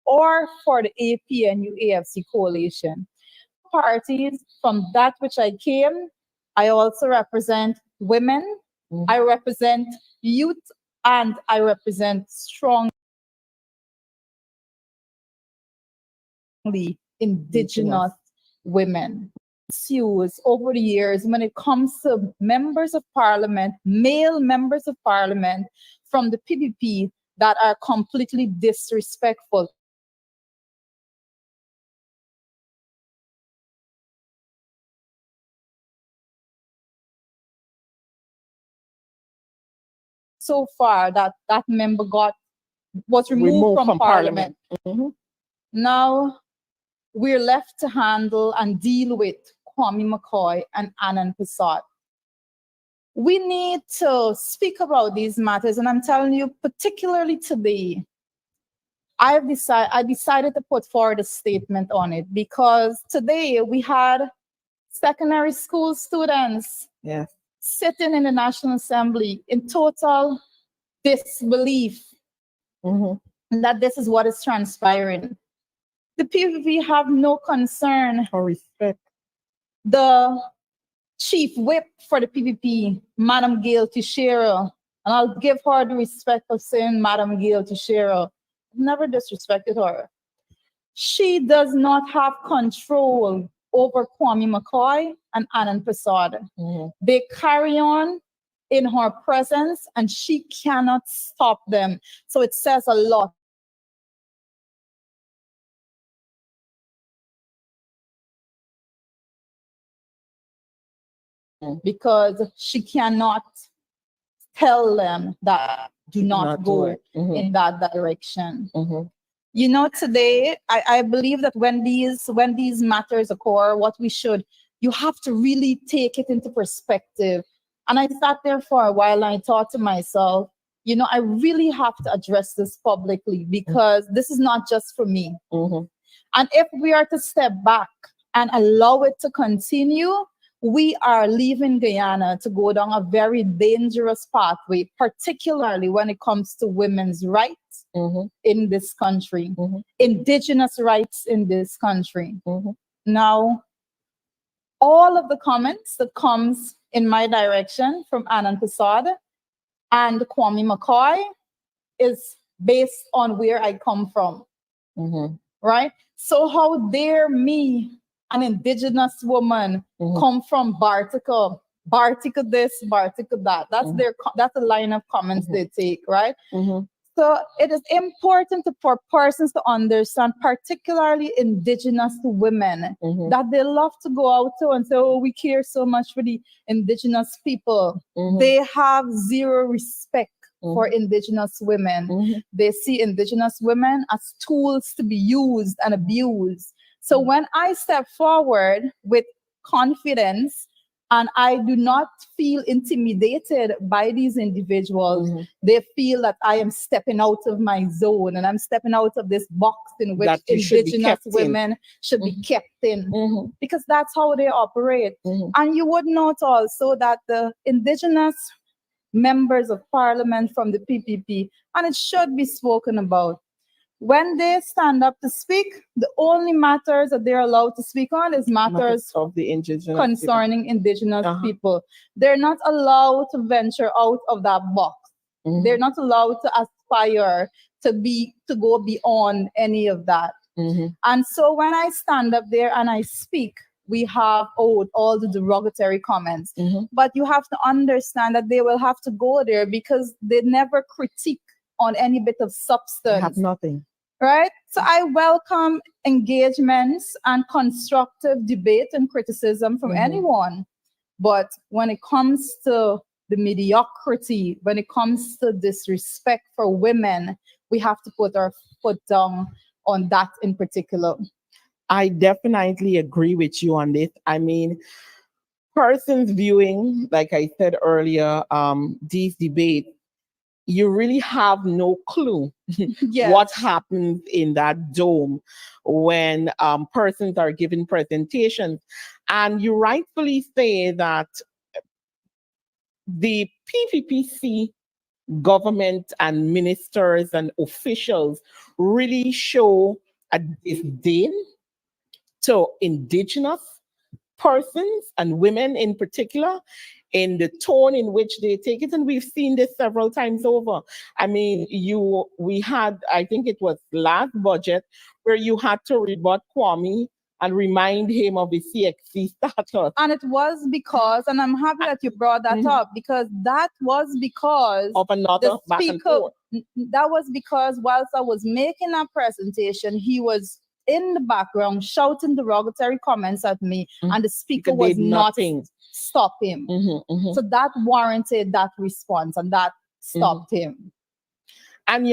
or for the APNU-AFC coalition. Parties from that which I came, I also represent women, I represent youth, and I represent strongly indigenous women. Issues over the years when it comes to members of parliament, male members of parliament from the PPP that are completely disrespectful. So far that member was removed from parliament. Now we're left to handle and deal with Kwame McCoy and Anand Prasad. We need to speak about these matters, and I'm telling you, particularly today, I decided to put forward a statement on it because today we had secondary school students sitting in the National Assembly in total disbelief that this is what is transpiring. The PVP have no concern or respect. The chief whip for the PVP, Madam Gail Teixeira, and I'll give her the respect of saying Madam Gail Teixeira. Never disrespected her. She does not have control over Kwame McCoy and Anand Prasad. They carry on in her presence and she cannot stop them. So it says a lot. Because she cannot tell them that do not go in that direction. You know, today, I believe that when these matters occur, you have to really take it into perspective. And I sat there for a while and I thought to myself, you know, I really have to address this publicly because this is not just for me. And if we are to step back and allow it to continue, we are leaving Guyana to go down a very dangerous pathway, particularly when it comes to women's rights in this country, indigenous rights in this country. Now, all of the comments that comes in my direction from Anand Prasad and Kwame McCoy is based on where I come from, right? So how dare me, an indigenous woman, come from Bartica this, Bartica that. That's the line of comments they take, right? So it is important for persons to understand, particularly indigenous women, that they love to go out to and say, oh, we care so much for the indigenous people. They have zero respect for indigenous women. They see indigenous women as tools to be used and abused. So when I step forward with confidence and I do not feel intimidated by these individuals, they feel that I am stepping out of my zone and I'm stepping out of this box in which indigenous women should be kept in, because that's how they operate. And you would note also that the indigenous members of parliament from the PPP, and it should be spoken about, when they stand up to speak, the only matters that they're allowed to speak on is matters of the indigenous concerning indigenous people. They're not allowed to venture out of that box. They're not allowed to aspire to go beyond any of that. And so when I stand up there and I speak, we have all the derogatory comments. But you have to understand that they will have to go there because they never critique on any bit of substance. Have nothing. Right? So I welcome engagements and constructive debate and criticism from anyone. But when it comes to the mediocrity, when it comes to disrespect for women, we have to put our foot down on that in particular. I definitely agree with you on this. I mean, persons viewing, like I said earlier, these debates, you really have no clue what happens in that dome when persons are giving presentations. And you rightfully say that the PVPC government and ministers and officials really show a disdain to indigenous persons and women in particular, in the tone in which they take it. And we've seen this several times over. I mean, we had, I think it was last budget, where you had to rebut Kwame and remind him of his CXC status. And it was because, and I'm happy that you brought that up, because that was because of another the back and speaker, forth. that was because whilst I was making a presentation, he was in the background shouting derogatory comments at me, and the speaker Because was did not nothing. stop him. So that warranted that response, and that stopped him. And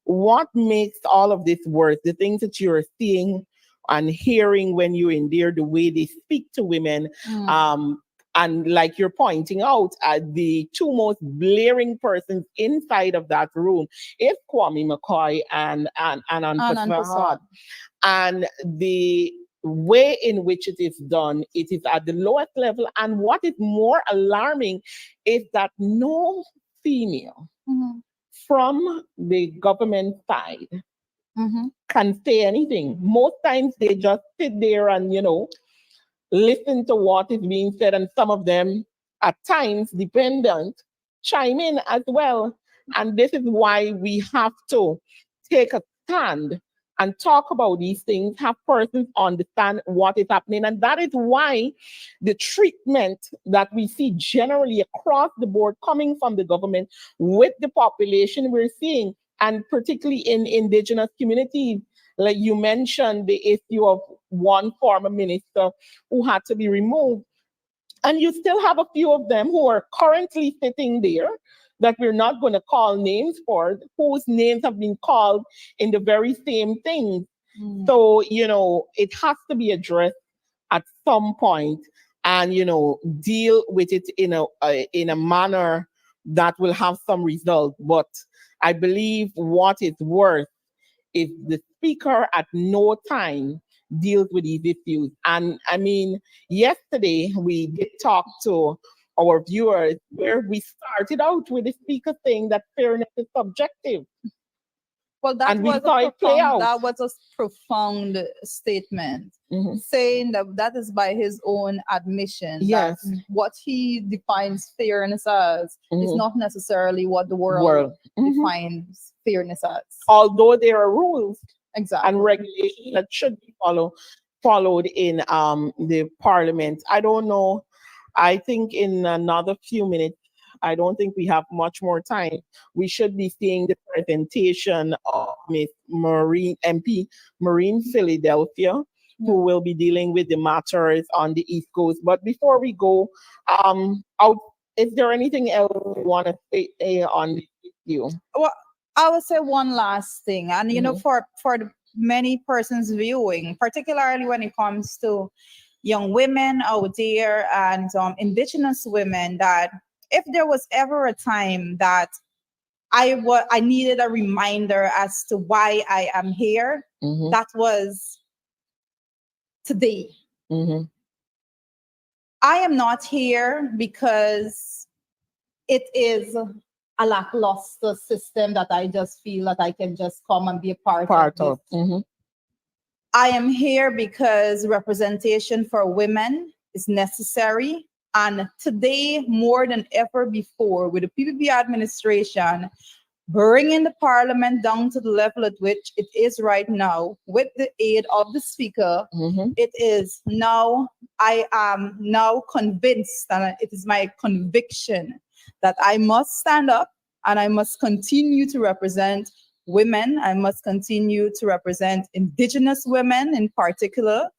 what makes all of this worse, the things that you're seeing and hearing when you're in there, the way they speak to women, and like you're pointing out, the two most blaring persons inside of that room is Kwame McCoy and Anand Prasad. And the way in which it is done, it is at the lowest level. And what is more alarming is that no female from the government side can say anything. Most times they just sit there and, listen to what is being said. And some of them, at times, dependent, chime in as well. And this is why we have to take a stand and talk about these things, have persons understand what is happening. And that is why the treatment that we see generally across the board coming from the government with the population we're seeing, and particularly in indigenous communities, like you mentioned the issue of one former minister who had to be removed. And you still have a few of them who are currently sitting there that we're not going to call names for, whose names have been called in the very same thing. So, it has to be addressed at some point and, deal with it in a manner that will have some result. But I believe what is worse is the speaker at no time deals with these issues. And I mean, yesterday we did talk to our viewers where we started out with the speaker saying that fairness is subjective. Well, that was a profound statement, saying that is by his own admission. Yes. That what he defines fairness as is not necessarily what the world defines fairness as. Although there are rules and regulations that should be followed in the parliament. I don't know. I think in another few minutes, I don't think we have much more time. We should be seeing the presentation of Ms. MP Maureen Philadelphia, who will be dealing with the matters on the East Coast. But before we go, is there anything else you want to say on this issue? Well, I would say one last thing, and for the many persons viewing, particularly when it comes to young women out there and indigenous women, that if there was ever a time that I needed a reminder as to why I am here, that was today. I am not here because it is a lackluster system that I just feel that I can just come and be a part of. I am here because representation for women is necessary. And today, more than ever before, with the PPP administration bringing the parliament down to the level at which it is right now, with the aid of the speaker, it is now, I am now convinced, and it is my conviction, that I must stand up and I must continue to represent women. I must continue to represent indigenous women in particular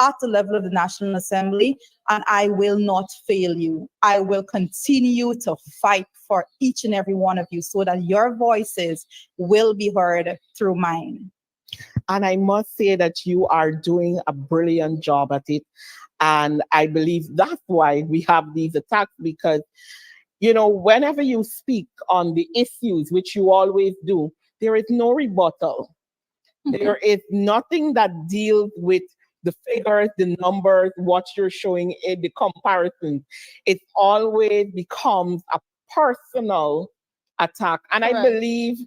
at the level of the National Assembly, and I will not fail you. I will continue to fight for each and every one of you so that your voices will be heard through mine. And I must say that you are doing a brilliant job at it. And I believe that's why we have these attacks, because, whenever you speak on the issues, which you always do, there is no rebuttal. There is nothing that deals with the figures, the numbers, what you're showing in the comparisons. It always becomes a personal attack. And I Correct. believe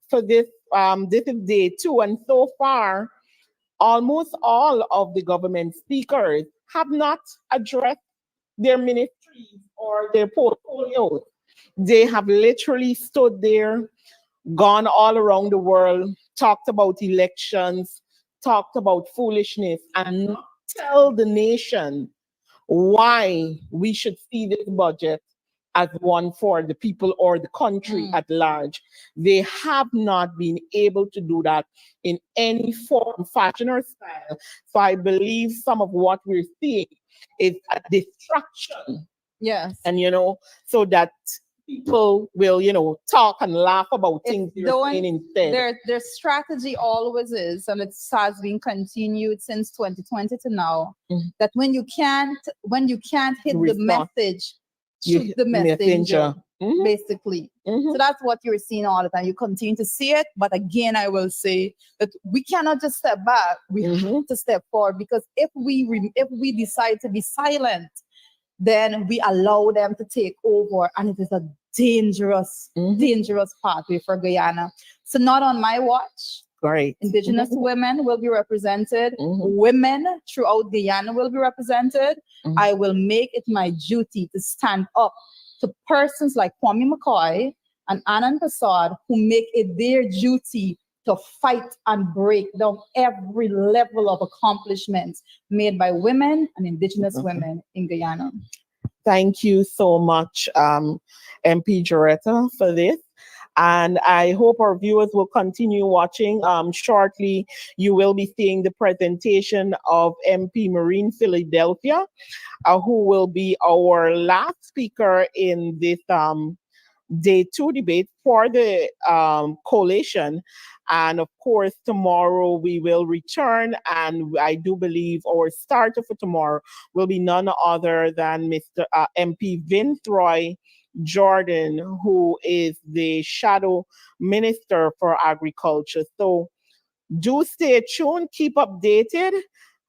for this is day two, and so far, almost all of the government speakers have not addressed their ministries or their portfolios. They have literally stood there, gone all around the world, talked about elections, talked about foolishness, and not tell the nation why we should see this budget as one for the people or the country at large. They have not been able to do that in any form, fashion, or style. So I believe some of what we're seeing is a distraction. Yes. And, so that people will, talk and laugh about things you're saying instead. Their strategy always is, and it has been continued since 2020 to now, that when you can't hit the message, shoot the messenger. Basically. So that's what you're seeing all the time. You continue to see it, but again, I will say that we cannot just step back. We have to step forward, because if we decide to be silent, then we allow them to take over, and it is a dangerous pathway for Guyana. So not on my watch. Right. Indigenous women will be represented. Women throughout Guyana will be represented. I will make it my duty to stand up to persons like Kwame McCoy and Anand Prasad, who make it their duty to fight and break down every level of accomplishments made by women and Indigenous women in Guyana. Thank you so much, MP Joretta, for this. And I hope our viewers will continue watching. Shortly, you will be seeing the presentation of MP Marine Philadelphia, who will be our last speaker in this Day 2 debate for the coalition. And of course, tomorrow we will return, and I do believe our starter for tomorrow will be none other than Mr. MP Vinthroy Jordan, who is the Shadow Minister for Agriculture. So do stay tuned, keep updated,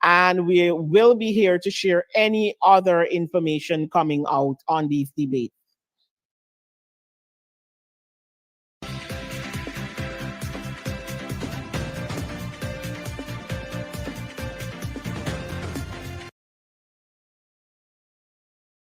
and we will be here to share any other information coming out on these debates.